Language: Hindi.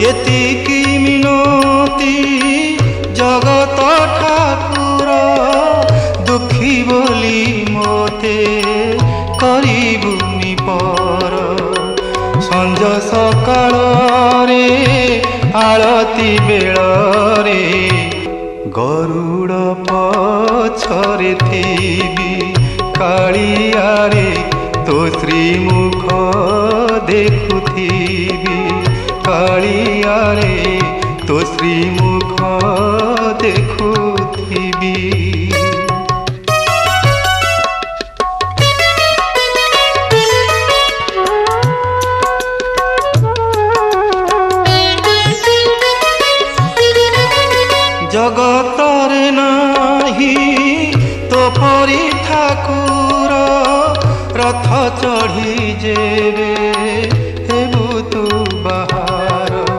एतिकी मिनती जगत ठाकुर दुखी बोली मोते करिबुनि पर संज सकाळ रे आळती बेळ रे गरुड़ पछरे थीबी कालिया रे तो श्रीमुख देखुथीबी कालिया रे तो श्रीमुख देखुथीबी। जगतरे नाही तो परी ठाकुर रथ चढ़ी जेबे